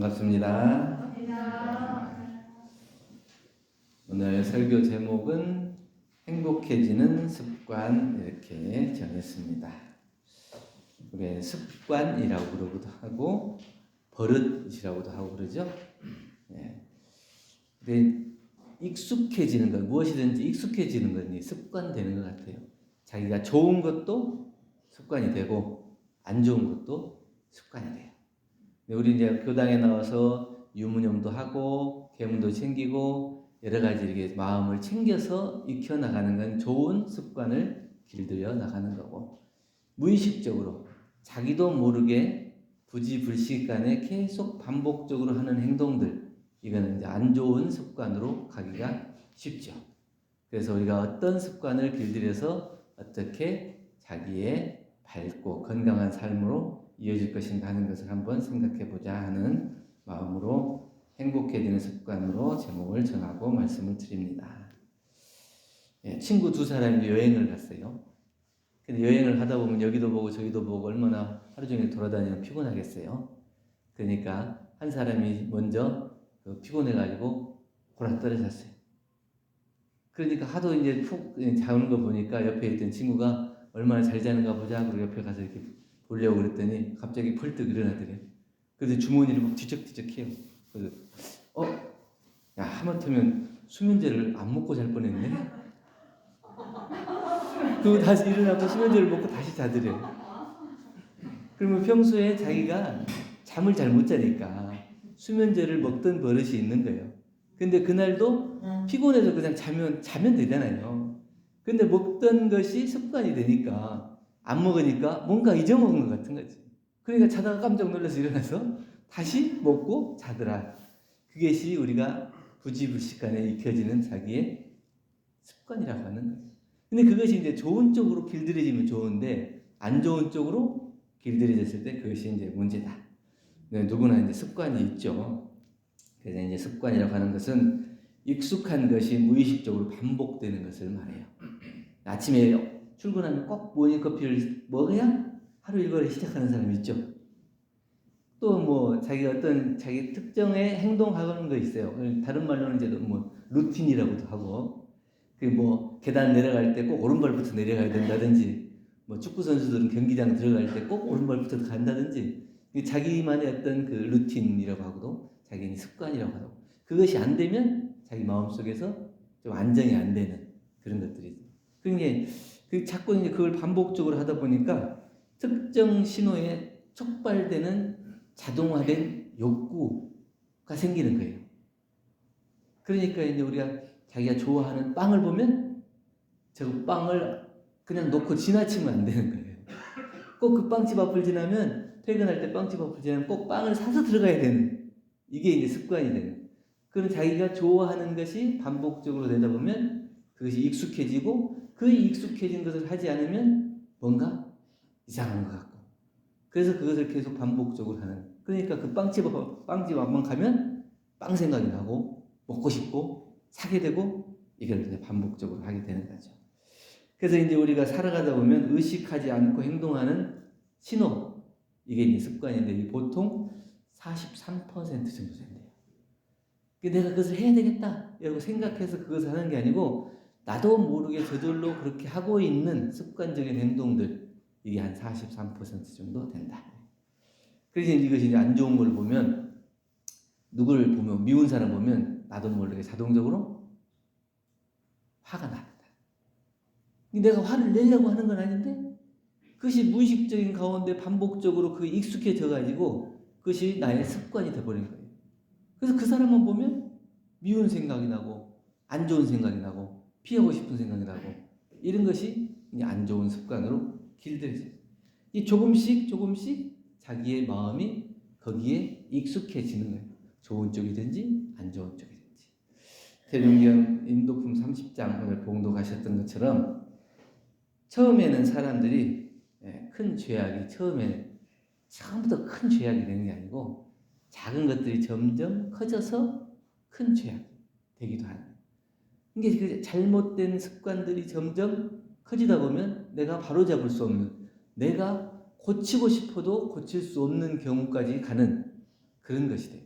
반갑습니다. 오늘 설교 제목은 행복해지는 습관 이렇게 정했습니다. 우리 습관이라고 그러기도 하고 버릇이라고도 하고 그러죠. 근데 익숙해지는 것, 무엇이든지 익숙해지는 건 습관되는 것 같아요. 자기가 좋은 것도 습관이 되고 안 좋은 것도 습관이 돼요. 우리 이제 교당에 나와서 유무념도 하고 계문도 챙기고 여러 가지 이렇게 마음을 챙겨서 익혀 나가는 건 좋은 습관을 길들여 나가는 거고, 무의식적으로 자기도 모르게 부지불식간에 계속 반복적으로 하는 행동들, 이거는 이제 안 좋은 습관으로 가기가 쉽죠. 그래서 우리가 어떤 습관을 길들여서 어떻게 자기의 밝고 건강한 삶으로 이어질 것인가 하는 것을 한번 생각해 보자 하는 마음으로 행복해지는 습관으로 제목을 정하고 말씀을 드립니다. 친구 두 사람이 여행을 갔어요. 근데 여행을 하다 보면 여기도 보고 저기도 보고 얼마나 하루 종일 돌아다니면 피곤하겠어요. 그러니까 한 사람이 먼저 피곤해가지고 골아떨어졌어요. 그러니까 하도 이제 푹 자는 거 보니까 옆에 있던 친구가 얼마나 잘 자는가 보자 그리고 옆에 가서 이렇게 보려고 그랬더니 갑자기 펄떡 일어나더래요. 그래서 주머니를 막 뒤적뒤적해요. 그래서 야, 하마터면 수면제를 안 먹고 잘 뻔했네. 그리고 다시 일어나고 수면제를 먹고 다시 자더래요. 그러면 평소에 자기가 잠을 잘 못 자니까 수면제를 먹던 버릇이 있는 거예요. 근데 그날도 피곤해서 그냥 자면 되잖아요. 근데 먹던 것이 습관이 되니까 안 먹으니까 뭔가 잊어먹은 것 같은 거지. 그러니까 자다가 깜짝 놀라서 일어나서 다시 먹고 자더라. 그것이 우리가 부지불식간에 익혀지는 자기의 습관이라고 하는 거예요. 근데 그것이 이제 좋은 쪽으로 길들여지면 좋은데 안 좋은 쪽으로 길들여졌을 때 그것이 이제 문제다. 누구나 이제 습관이 있죠. 그래서 이제 습관이라고 하는 것은 익숙한 것이 무의식적으로 반복되는 것을 말해요. 아침에 출근하면 꼭 모닝커피를 먹어야 하루 일과를 시작하는 사람이 있죠. 또 뭐 자기가 어떤 자기 특정의 행동하는 거 있어요. 다른 말로는 이제 뭐 루틴이라고도 하고, 그 뭐 계단 내려갈 때 꼭 오른발부터 내려가야 된다든지, 뭐 축구 선수들은 경기장 들어갈 때 꼭 오른발부터 간다든지, 자기만의 어떤 그 루틴이라고 하고도 자기는 습관이라고 하고, 그것이 안 되면 자기 마음속에서 좀 안정이 안 되는 그런 것들이죠. 그러니까 자꾸 이제 그걸 반복적으로 하다 보니까 특정 신호에 촉발되는 자동화된 욕구가 생기는 거예요. 그러니까 이제 우리가 자기가 좋아하는 빵을 보면 저 빵을 그냥 놓고 지나치면 안 되는 거예요. 꼭 그 빵집 앞을 지나면, 퇴근할 때 빵집 앞을 지나면 꼭 빵을 사서 들어가야 되는, 이게 이제 습관이 되는. 그런 자기가 좋아하는 것이 반복적으로 되다 보면 그것이 익숙해지고, 그 익숙해진 것을 하지 않으면 뭔가 이상한 것 같고, 그래서 그것을 계속 반복적으로 하는. 그러니까 그 빵집 앞만 가면 빵 생각이 나고 먹고 싶고 사게 되고, 이걸 이제 반복적으로 하게 되는 거죠. 그래서 이제 우리가 살아가다 보면 의식하지 않고 행동하는 신호, 이게 이제 습관인데 보통 43% 정도 된대요. 내가 그것을 해야 되겠다 이러고 생각해서 그것을 하는 게 아니고 나도 모르게 저절로 그렇게 하고 있는 습관적인 행동들, 이게 한 43% 정도 된다. 그래서 이것이 이제 안 좋은 걸 보면, 누구를 보면, 미운 사람 보면 나도 모르게 자동적으로 화가 납니다. 내가 화를 내려고 하는 건 아닌데 그것이 무의식적인 가운데 반복적으로 그 익숙해져 가지고 그것이 나의 습관이 돼버린 거예요. 그래서 그 사람만 보면 미운 생각이 나고 안 좋은 생각이 나고 피하고 싶은 생각이 나고, 이런 것이 안 좋은 습관으로 길들여져요. 이 조금씩 자기의 마음이 거기에 익숙해지는 거예요. 좋은 쪽이든지 안 좋은 쪽이든지. 대종경 인도품 30장 오늘 봉독하셨던 것처럼 처음에는 사람들이 큰 죄악이 처음부터 큰 죄악이 되는 게 아니고 작은 것들이 점점 커져서 큰 죄악이 되기도 하는. 이게 그 잘못된 습관들이 점점 커지다 보면 내가 바로잡을 수 없는, 내가 고치고 싶어도 고칠 수 없는 경우까지 가는 그런 것이 돼요.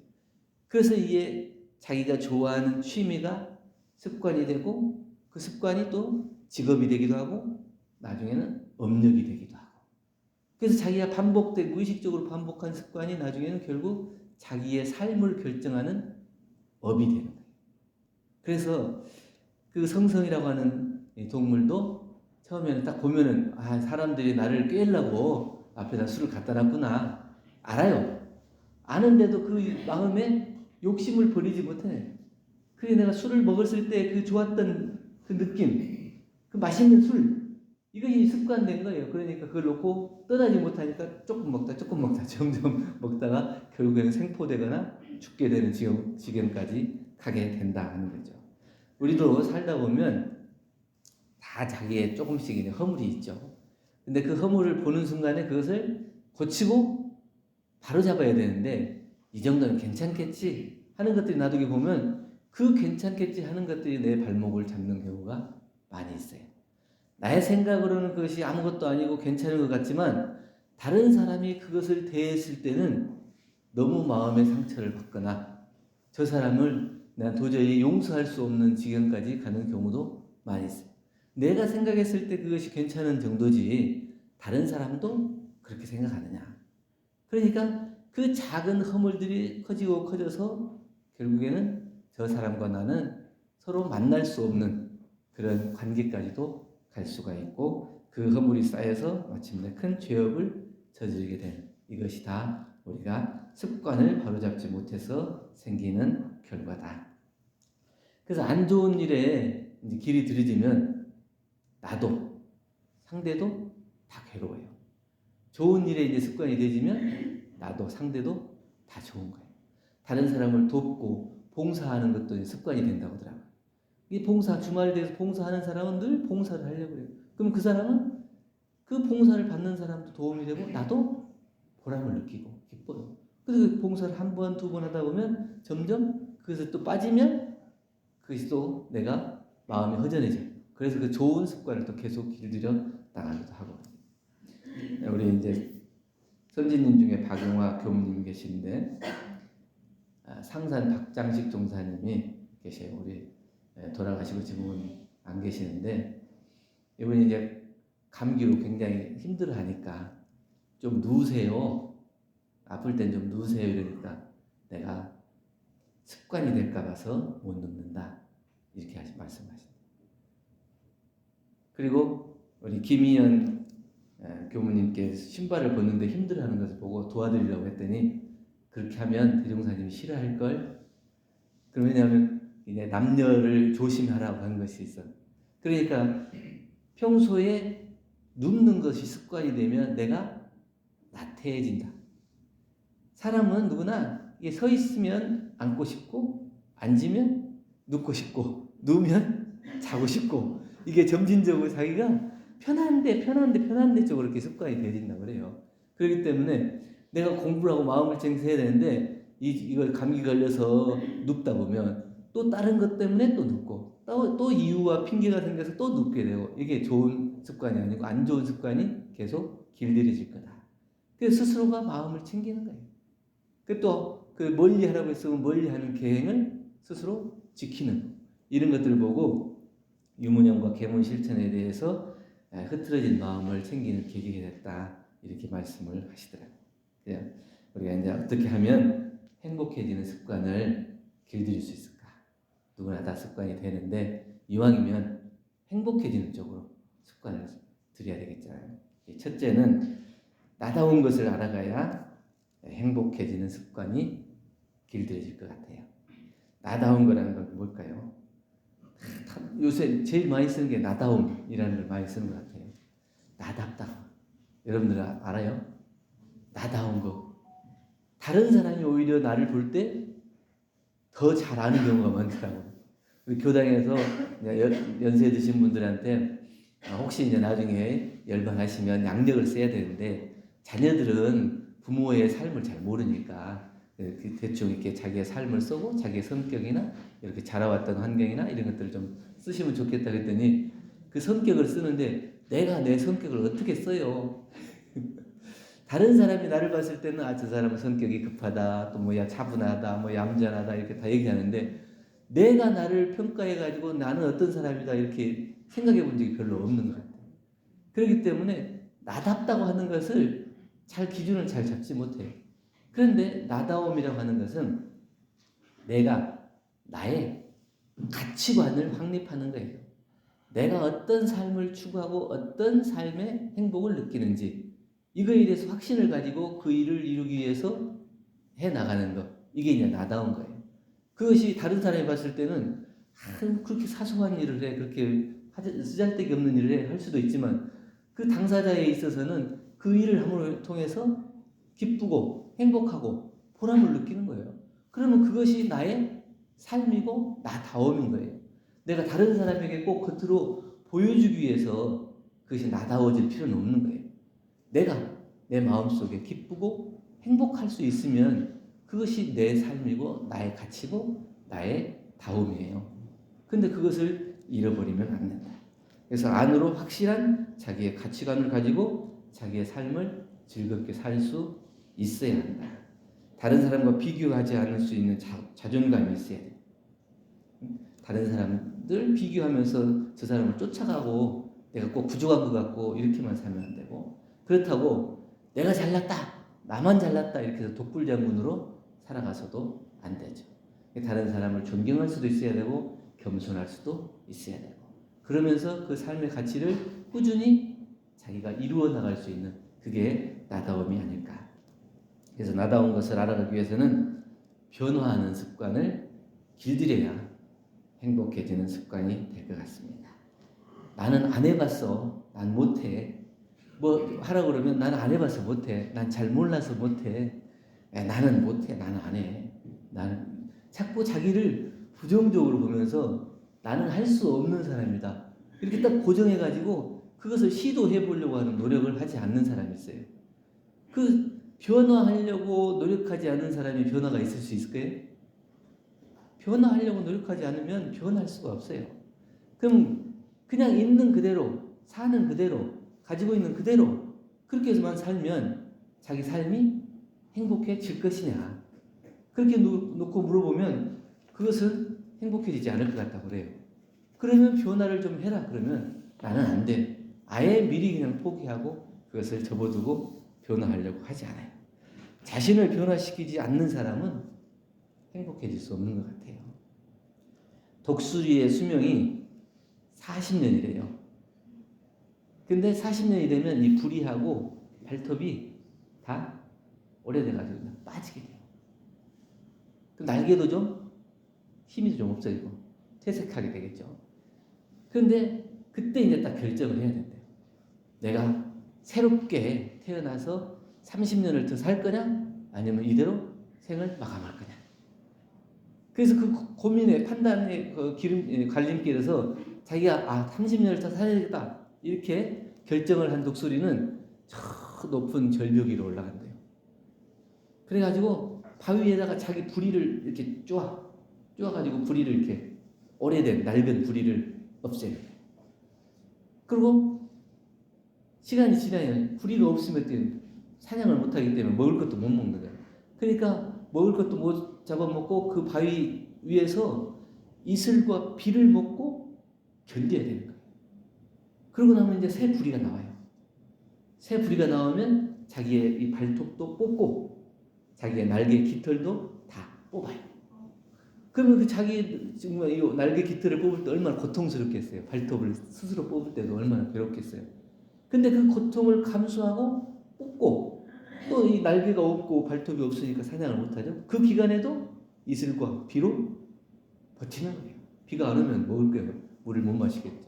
그래서 이게 자기가 좋아하는 취미가 습관이 되고 그 습관이 또 직업이 되기도 하고 나중에는 업력이 되기도 하고 그래서 자기가 반복되고 무의식적으로 반복한 습관이 나중에는 결국 자기의 삶을 결정하는 업이 되는 거예요. 그래서 그 성성이라고 하는 동물도 처음에는 딱 보면은 사람들이 나를 꿰려고 앞에다 술을 갖다 놨구나 알아요. 아는데도 그 마음에 욕심을 버리지 못해. 그게 내가 술을 먹었을 때 그 좋았던 그 느낌, 그 맛있는 술 이것이 습관된 거예요. 그러니까 그걸 놓고 떠나지 못하니까 조금 먹다 점점 먹다가 결국에는 생포되거나 죽게 되는 지경까지 가게 된다 하는 거죠. 우리도 살다 보면 다 자기의 조금씩 허물이 있죠. 근데 그 허물을 보는 순간에 그것을 고치고 바로 잡아야 되는데 이 정도는 괜찮겠지 하는 것들이 나중에 보면 그 괜찮겠지 하는 것들이 내 발목을 잡는 경우가 많이 있어요. 나의 생각으로는 그것이 아무것도 아니고 괜찮은 것 같지만 다른 사람이 그것을 대했을 때는 너무 마음의 상처를 받거나 저 사람을 난 도저히 용서할 수 없는 지경까지 가는 경우도 많이 있어요. 내가 생각했을 때 그것이 괜찮은 정도지 다른 사람도 그렇게 생각하느냐. 그러니까 그 작은 허물들이 커지고 커져서 결국에는 저 사람과 나는 서로 만날 수 없는 그런 관계까지도 갈 수가 있고 그 허물이 쌓여서 마침내 큰 죄업을 저지르게 되는 이것이 다 우리가 습관을 바로잡지 못해서 생기는 결과다. 그래서 안 좋은 일에 이제 길이 들여지면 나도 상대도 다 괴로워요. 좋은 일에 이제 습관이 되지면 나도 상대도 다 좋은 거예요. 다른 사람을 돕고 봉사하는 것도 이제 습관이 된다고 하더라고요. 이 봉사, 주말 돼서 봉사하는 사람은 늘 봉사를 하려고 해요. 그럼 그 사람은 그 봉사를 받는 사람도 도움이 되고 나도 보람을 느끼고 기뻐요. 그래서 그 봉사를 한 번, 두 번 하다 보면 점점 그것을 또 빠지면 그것이 또 내가 마음이 허전해져요. 그래서 그 좋은 습관을 또 계속 길들여 나가기도 하고. 우리 이제 선지님 중에 박용화 교무님 계신데 상산 박장식 종사님이 계세요. 우리 돌아가시고 지금은 안 계시는데 이분이 이제 감기로 굉장히 힘들어하니까 좀 누우세요. 아플 땐 좀 누우세요. 이러니까 내가 습관이 될까 봐서 못 눕는다. 이렇게 말씀하십니다. 그리고 우리 김희연 교무님께 신발을 벗는데 힘들어하는 것을 보고 도와드리려고 했더니 그렇게 하면 대종사님이 싫어할걸. 그럼 왜냐하면 이제 남녀를 조심하라고 하는 것이 있어. 그러니까 평소에 눕는 것이 습관이 되면 내가 나태해진다. 사람은 누구나 서 있으면 앉고 싶고 앉으면 눕고 싶고 누우면 자고 싶고 이게 점진적으로 자기가 편한데 쪽으로 이렇게 습관이 되어진다고 그래요. 그렇기 때문에 내가 공부를 하고 마음을 챙겨야 되는데 이걸 감기 걸려서 눕다 보면 또 다른 것 때문에 또 눕고 또 이유와 핑계가 생겨서 또 눕게 되고 이게 좋은 습관이 아니고 안 좋은 습관이 계속 길들여질 거다. 그래서 스스로가 마음을 챙기는 거예요. 또 그 멀리 하라고 했으면 멀리 하는 계행을 스스로 지키는 이런 것들을 보고 유문영과 계문 실천에 대해서 흐트러진 마음을 챙기는 계기가 됐다. 이렇게 말씀을 하시더라고요. 우리가 이제 어떻게 하면 행복해지는 습관을 길들일 수 있을까? 누구나 다 습관이 되는데 이왕이면 행복해지는 쪽으로 습관을 들여야 되겠잖아요. 첫째는 나다운 것을 알아가야 행복해지는 습관이 길들여질 것 같아요. 나다운 거라는 건 뭘까요? 요새 제일 많이 쓰는 게 나다움이라는 걸 많이 쓰는 것 같아요. 나답다. 여러분들 알아요? 나다운 거. 다른 사람이 오히려 나를 볼 때 더 잘 아는 경우가 많더라고요. 우리 교당에서 연세 드신 분들한테 혹시 이제 나중에 열반하시면 양력을 써야 되는데 자녀들은 부모의 삶을 잘 모르니까 대충 이렇게 자기의 삶을 쓰고 자기의 성격이나 이렇게 자라왔던 환경이나 이런 것들을 좀 쓰시면 좋겠다 그랬더니 그 성격을 쓰는데 내가 내 성격을 어떻게 써요? 다른 사람이 나를 봤을 때는 아, 저 사람은 성격이 급하다, 또 뭐야 차분하다, 뭐 얌전하다 이렇게 다 얘기하는데 내가 나를 평가해 가지고 나는 어떤 사람이다 이렇게 생각해 본 적이 별로 없는 것 같아요. 그렇기 때문에 나답다고 하는 것을 기준을 잘 잡지 못해요. 그런데 나다움이라고 하는 것은 내가 나의 가치관을 확립하는 거예요. 내가 어떤 삶을 추구하고 어떤 삶의 행복을 느끼는지 이거에 대해서 확신을 가지고 그 일을 이루기 위해서 해나가는 것. 이게 이제 나다운 거예요. 그것이 다른 사람이 봤을 때는 그렇게 사소한 일을 해, 그렇게 쓰잘데기 없는 일을 해 할 수도 있지만 그 당사자에 있어서는 그 일을 함으로 통해서 기쁘고 행복하고 보람을 느끼는 거예요. 그러면 그것이 나의 삶이고 나다움인 거예요. 내가 다른 사람에게 꼭 겉으로 보여주기 위해서 그것이 나다워질 필요는 없는 거예요. 내가 내 마음속에 기쁘고 행복할 수 있으면 그것이 내 삶이고 나의 가치고 나의 다움이에요. 근데 그것을 잃어버리면 안 된다. 그래서 안으로 확실한 자기의 가치관을 가지고 자기의 삶을 즐겁게 살 수 있어야 한다. 다른 사람과 비교하지 않을 수 있는 자존감이 있어야 돼. 다른 사람들 비교하면서 저 사람을 쫓아가고 내가 꼭 부족한 것 같고 이렇게만 살면 안 되고, 그렇다고 내가 잘났다, 나만 잘났다 이렇게 해서 독불장군으로 살아가서도 안 되죠. 다른 사람을 존경할 수도 있어야 되고 겸손할 수도 있어야 되고, 그러면서 그 삶의 가치를 꾸준히 자기가 이루어 나갈 수 있는 그게 나다움이 아닐까. 그래서 나다운 것을 알아가기 위해서는 변화하는 습관을 길들여야 행복해지는 습관이 될 것 같습니다. 나는 안 해봤어. 난 못해. 뭐 하라고 그러면 나는 안 해봐서 못해. 난 잘 몰라서 못해. 나는 못해. 나는 안 해. 나는 자꾸 자기를 부정적으로 보면서 나는 할 수 없는 사람이다. 이렇게 딱 고정해가지고 그것을 시도해 보려고 하는 노력을 하지 않는 사람이 있어요. 그 변화하려고 노력하지 않는 사람이 변화가 있을 수 있을까요? 변화하려고 노력하지 않으면 변할 수가 없어요. 그럼 그냥 있는 그대로, 사는 그대로, 가지고 있는 그대로 그렇게 해서만 살면 자기 삶이 행복해질 것이냐. 그렇게 놓고 물어보면 그것은 행복해지지 않을 것 같다고 그래요. 그러면 변화를 좀 해라. 그러면 나는 안 돼. 아예 미리 그냥 포기하고 그것을 접어두고 변화하려고 하지 않아요. 자신을 변화시키지 않는 사람은 행복해질 수 없는 것 같아요. 독수리의 수명이 40년이래요. 근데 40년이 되면 이 부리하고 발톱이 다 오래돼가지고 빠지게 돼요. 그럼 날개도 좀 힘이 좀 없어지고 퇴색하게 되겠죠. 그런데 그때 이제 딱 결정을 해야 된대요. 내가 새롭게 태어나서 30년을 더 살 거냐? 아니면 이대로 생을 마감할 거냐? 그래서 그 고민의 판단의 그 갈림길에서 자기가 30년을 더 살아야겠다 이렇게 결정을 한 독수리는 저 높은 절벽 위로 올라간대요. 그래가지고 바위에다가 자기 부리를 이렇게 쪼아가지고 부리를 이렇게 오래된 낡은 부리를 없애요. 그리고 시간이 지나면 부리가 없으면 사냥을 못하기 때문에 먹을 것도 못 먹는 거예요. 그러니까 먹을 것도 못 잡아먹고 그 바위 위에서 이슬과 비를 먹고 견뎌야 되는 거예요. 그러고 나면 이제 새 부리가 나와요. 새 부리가 나오면 자기의 이 발톱도 뽑고 자기의 날개 깃털도 다 뽑아요. 그러면 그 자기 정말 이 날개 깃털을 뽑을 때 얼마나 고통스럽겠어요. 발톱을 스스로 뽑을 때도 얼마나 괴롭겠어요. 근데 그 고통을 감수하고 뽑고 또 이 날개가 없고 발톱이 없으니까 사냥을 못하죠. 그 기간에도 이슬과 비로 버티는 거예요. 비가 안 오면 먹을 거예요. 물을 못 마시겠죠.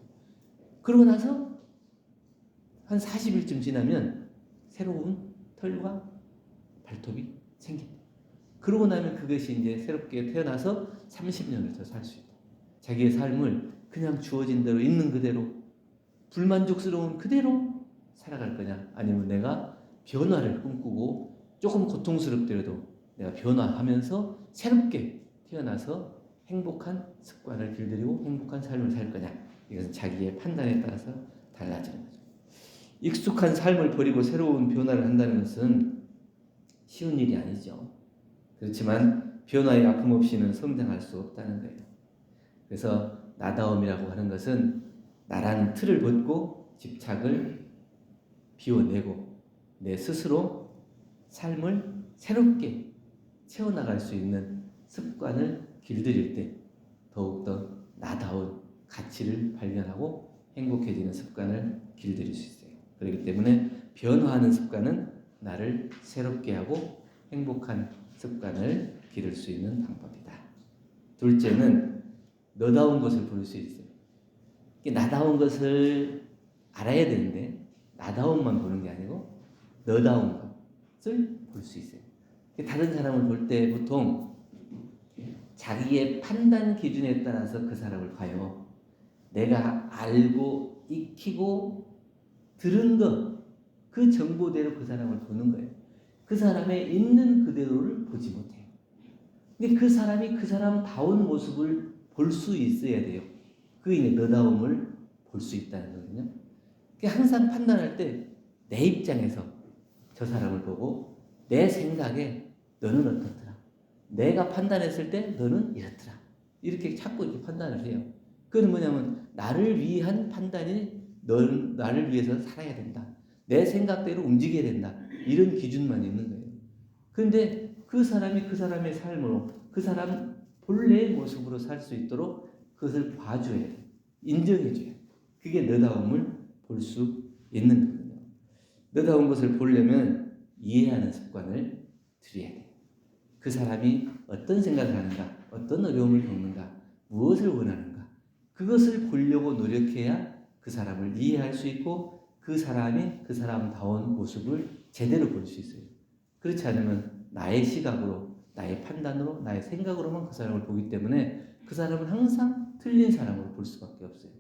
그러고 나서 한 40일쯤 지나면 새로운 털과 발톱이 생깁니다. 그러고 나면 그것이 이제 새롭게 태어나서 30년을 더 살 수 있다. 자기의 삶을 그냥 주어진 대로 있는 그대로 불만족스러운 그대로 살아갈 거냐, 아니면 내가 변화를 꿈꾸고 조금 고통스럽더라도 내가 변화하면서 새롭게 태어나서 행복한 습관을 길들이고 행복한 삶을 살 거냐. 이것은 자기의 판단에 따라서 달라지는 거죠. 익숙한 삶을 버리고 새로운 변화를 한다는 것은 쉬운 일이 아니죠. 그렇지만 변화의 아픔 없이는 성장할 수 없다는 거예요. 그래서 나다움이라고 하는 것은 나라는 틀을 벗고 집착을 비워내고 내 스스로 삶을 새롭게 채워나갈 수 있는 습관을 길들일 때 더욱더 나다운 가치를 발견하고 행복해지는 습관을 길들일 수 있어요. 그렇기 때문에 변화하는 습관은 나를 새롭게 하고 행복한 습관을 기를 수 있는 방법이다. 둘째는 너다운 것을 볼 수 있어요. 나다운 것을 알아야 되는데 나다움만 보는 게 아니고 너다운 것을 볼 수 있어요. 다른 사람을 볼 때 보통 자기의 판단 기준에 따라서 그 사람을 봐요. 내가 알고 익히고 들은 것, 그 정보대로 그 사람을 보는 거예요. 그 사람의 있는 그대로를 보지 못해요. 근데 그 사람이 그 사람다운 모습을 볼 수 있어야 돼요. 그의 너다움을 볼 수 있다는 거거든요. 항상 판단할 때 내 입장에서 저 사람을 보고 내 생각에 너는 어떻더라. 내가 판단했을 때 너는 이렇더라. 이렇게 자꾸 이렇게 판단을 해요. 그건 뭐냐면 나를 위한 판단이 너는 나를 위해서 살아야 된다. 내 생각대로 움직여야 된다. 이런 기준만 있는 거예요. 그런데 그 사람이 그 사람의 삶으로 그 사람 본래의 모습으로 살 수 있도록 그것을 봐줘야 돼요. 인정해줘야 돼요. 그게 너다움을 볼 수 있는 거거든요. 너다운 것을 보려면 이해하는 습관을 들여야 돼요. 그 사람이 어떤 생각을 하는가, 어떤 어려움을 겪는가, 무엇을 원하는가, 그것을 보려고 노력해야 그 사람을 이해할 수 있고 그 사람이 그 사람다운 모습을 제대로 볼 수 있어요. 그렇지 않으면 나의 시각으로, 나의 판단으로, 나의 생각으로만 그 사람을 보기 때문에 그 사람은 항상 틀린 사람으로 볼 수밖에 없어요.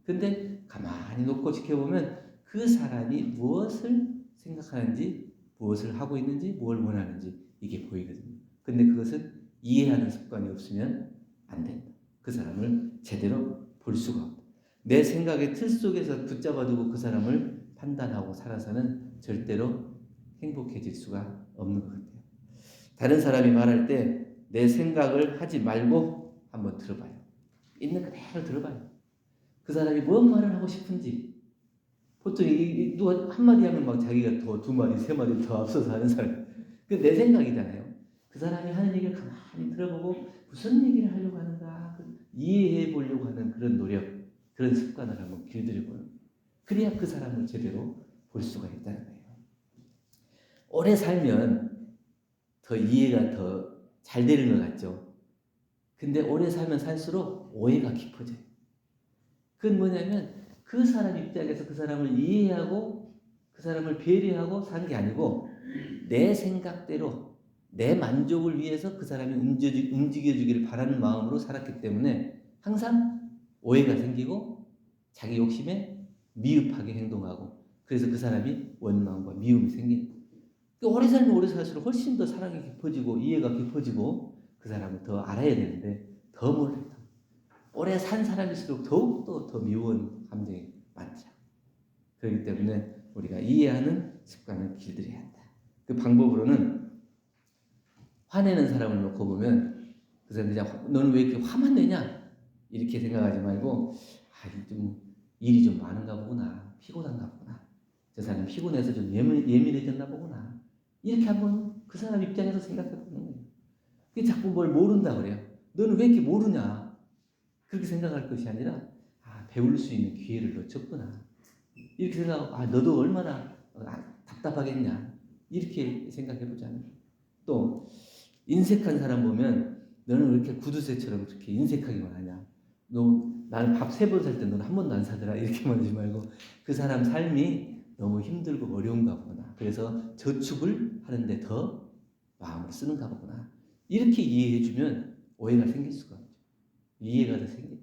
근데 가만히 놓고 지켜보면 그 사람이 무엇을 생각하는지, 무엇을 하고 있는지, 뭘 원하는지 이게 보이거든요. 근데 그것은 이해하는 습관이 없으면 안 된다. 그 사람을 제대로 볼 수가 없다. 내 생각의 틀 속에서 붙잡아두고 그 사람을 판단하고 살아서는 절대로 행복해질 수가 없는 것 같아요. 다른 사람이 말할 때 내 생각을 하지 말고 한번 들어봐요. 있는 그대로 들어봐요. 그 사람이 뭔 말을 하고 싶은지. 보통 누가 한마디 하면 막 자기가 더 두 마디, 세 마디 더 앞서서 하는 사람. 그 내 생각이잖아요. 그 사람이 하는 얘기를 가만히 들어보고 무슨 얘기를 하려고 하는가 이해해 보려고 하는 그런 노력, 그런 습관을 한번 길들여보는. 그래야 그 사람을 제대로 볼 수가 있다는 거예요. 오래 살면 더 이해가 더 잘 되는 것 같죠. 근데 오래 살면 살수록 오해가 깊어져요. 그건 뭐냐면 그 사람 입장에서 그 사람을 이해하고 그 사람을 배려하고 사는 게 아니고 내 생각대로 내 만족을 위해서 그 사람이 움직여주기를 바라는 마음으로 살았기 때문에 항상 오해가 생기고 자기 욕심에 미흡하게 행동하고 그래서 그 사람이 원망과 미움이 생기는 거예요. 오래 살면 오래 살수록 훨씬 더 사랑이 깊어지고 이해가 깊어지고 그 사람을 더 알아야 되는데 더 몰라요. 오래 산 사람일수록 더욱더 더 미운 감정이 많죠. 그렇기 때문에 우리가 이해하는 습관을 길들여야 한다. 그 방법으로는 화내는 사람을 놓고 보면 그 사람 그냥 너는 왜 이렇게 화만 내냐 이렇게 생각하지 말고 좀 일이 좀 많은가 보구나, 피곤한가 보구나, 저 사람 피곤해서 좀 예민해졌나 보구나 이렇게 한번 그 사람 입장에서 생각해 보는 거예요. 그게 자꾸 뭘 모른다 그래요. 너는 왜 이렇게 모르냐 그렇게 생각할 것이 아니라 배울 수 있는 기회를 놓쳤구나 이렇게 생각하고 너도 얼마나 답답하겠냐 이렇게 생각해 보자는 거예요. 또 인색한 사람 보면 너는 왜 이렇게 구두쇠처럼 그렇게 인색하기만 하냐, 너 나는 밥 3번 살 때 너는 한 번도 안 사더라 이렇게 말하지 말고 그 사람 삶이 너무 힘들고 어려운가 보구나, 그래서 저축을 하는데 더 마음을 쓰는가 보구나 이렇게 이해해주면 오해가 생길 수가 없죠. 이해가 더 생겨요.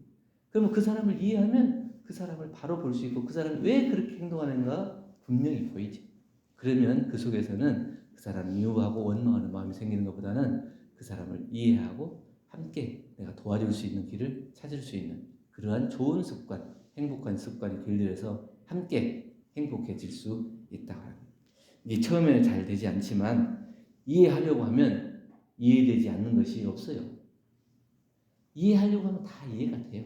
그러면 그 사람을 이해하면 그 사람을 바로 볼 수 있고 그 사람이 왜 그렇게 행동하는가 분명히 보이죠. 그러면 그 속에서는 그 사람을 미워하고 원망하는 마음이 생기는 것보다는 그 사람을 이해하고 함께 내가 도와줄 수 있는 길을 찾을 수 있는 그러한 좋은 습관, 행복한 습관이 길들여서 함께 행복해질 수 있다고 합니다. 이게 처음에는 잘 되지 않지만 이해하려고 하면 이해되지 않는 것이 없어요. 이해하려고 하면 다 이해가 돼요.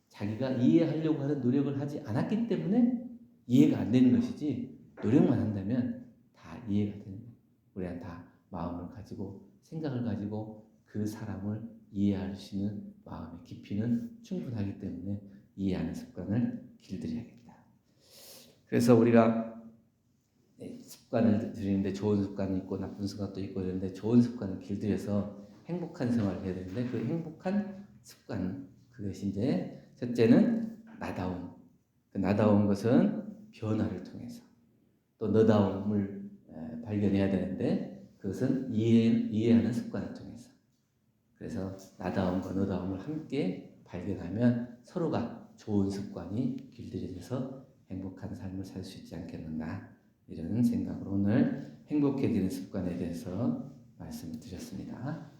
자기가 이해하려고 하는 노력을 하지 않았기 때문에 이해가 안 되는 것이지, 노력만 한다면 다 이해가 되는 거예요. 우리는 다 마음을 가지고 생각을 가지고 그 사람을 이해할 수 있는 마음의 깊이는 충분하기 때문에 이해하는 습관을 길들여야겠다. 그래서 우리가 습관을 들이는데 좋은 습관이 있고 나쁜 습관도 있고 이런데, 좋은 습관을 길들여서 행복한 생활을 해야 되는데, 그 행복한 습관, 그것이 이제 첫째는 나다움. 그 나다운 것은 변화를 통해서, 또 너다움을 발견해야 되는데 그것은 이해하는 습관을 통해서. 그래서 나다움과 너다움을 함께 발견하면 서로가 좋은 습관이 길들여져서 행복한 삶을 살 수 있지 않겠는가, 이런 생각으로 오늘 행복해지는 습관에 대해서 말씀을 드렸습니다.